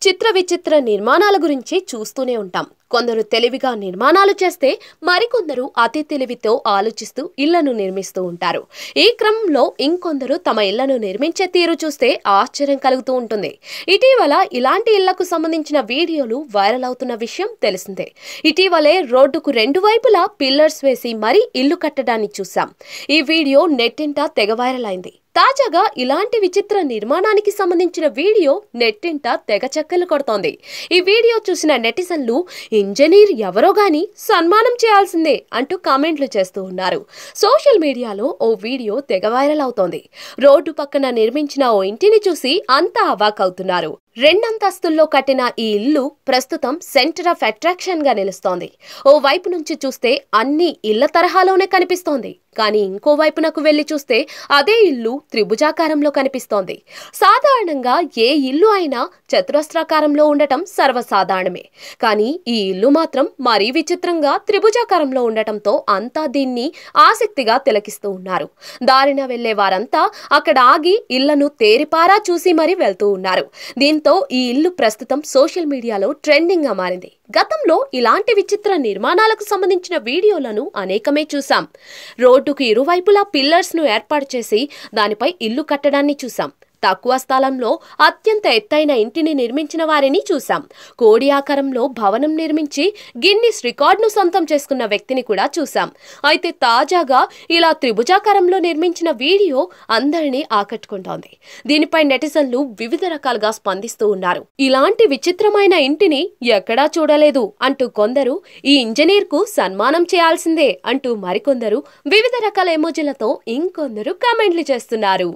చిత్ర విచిత్ర నిర్మాణాల గురించి చూస్తూనే ఉంటాం. కొందరు తెలివిగా నిర్మాణాలు చేస్తే మరికొందరు అతి తెలివితో ఆలోచిస్తూ ఇళ్లను నిర్మిస్తూ ఉంటారు. ఈ క్రమంలో ఇంకొందరు తమ ఇళ్లను నిర్మించే తీరు చూస్తే ఆశ్చర్యం కలుగుతూ ఉంటుంది. ఇటీవల ఇలాంటి ఇళ్లకు సంబంధించిన వీడియోలు వైరల్ అవుతున్న విషయం తెలిసిందే. ఇటీవలే రోడ్డుకు రెండు వైపులా పిల్లర్స్ వేసి మరీ ఇల్లు కట్టడాన్ని చూసాం. ఈ వీడియో నెట్టింట తెగ వైరల్ అయింది. తాజాగా ఇలాంటి విచిత్ర నిర్మాణానికి సంబంధించిన వీడియో నెట్టింట తెగ చక్కర్లు కొడుతోంది. ఈ వీడియో చూసిన నెటిజన్లు ఇంజనీర్ ఎవరో గాని సన్మానం చేయాల్సిందే అంటూ కామెంట్లు చేస్తూ ఉన్నారు. సోషల్ మీడియాలో ఓ వీడియో తెగ వైరల్ అవుతోంది. రోడ్డు పక్కన నిర్మించిన ఓ ఇంటిని చూసి అంతా అవాక్ అవుతున్నారు. రెండంతస్తుల్లో కట్టిన ఈ ఇల్లు ప్రస్తుతం సెంటర్ ఆఫ్ అట్రాక్షన్ గా నిలుస్తోంది. ఓ వైపు నుంచి చూస్తే అన్ని ఇళ్ల తరహాలోనే కనిపిస్తోంది. కానీ ఇంకో వైపునకు వెళ్లి చూస్తే అదే ఇల్లు త్రిభుజాకారంలో కనిపిస్తోంది. సాధారణంగా ఏ ఇల్లు అయినా చతురస్రాకారంలో ఉండటం సర్వసాధారణమే. కానీ ఈ ఇల్లు మాత్రం మరీ విచిత్రంగా త్రిభుజాకారంలో ఉండటంతో అంతా దీన్ని ఆసక్తిగా తిలకిస్తూ ఉన్నారు. దారిన వెళ్లే వారంతా అక్కడ ఆగి ఇళ్లను తేరిపారా చూసి మరీ వెళ్తూ ఉన్నారు. దీంతో ఈ ఇల్లు ప్రస్తుతం సోషల్ మీడియాలో ట్రెండింగ్ గా మారింది. గతంలో ఇలాంటి విచిత్ర నిర్మాణాలకు సంబంధించిన వీడియోలను అనేకమే చూసాం. రోడ్డుకు ఇరువైపులా పిల్లర్స్ ను ఏర్పాటు చేసి దానిపై ఇల్లు కట్టడాన్ని చూసాం. తక్కువ స్థలంలో అత్యంత ఎత్తైన ఇంటిని నిర్మించిన వారిని చూసాం. కోడి ఆకారంలో భవనం నిర్మించి గిన్నిస్ రికార్డును సొంతం చేసుకున్న వ్యక్తిని కూడా చూసాం. అయితే తాజాగా ఇలా త్రిభుజాకారంలో నిర్మించిన వీడియో అందరినీ ఆకట్టుకుంటోంది. దీనిపై నెటిజన్లు వివిధ రకాలుగా స్పందిస్తూ ఉన్నారు. ఇలాంటి విచిత్రమైన ఇంటిని ఎక్కడా చూడలేదు అంటూ కొందరు, ఈ ఇంజనీర్ కు సన్మానం చేయాల్సిందే అంటూ మరికొందరు వివిధ రకాల ఎమోజీలతో ఇంకొందరు కామెంట్లు చేస్తున్నారు.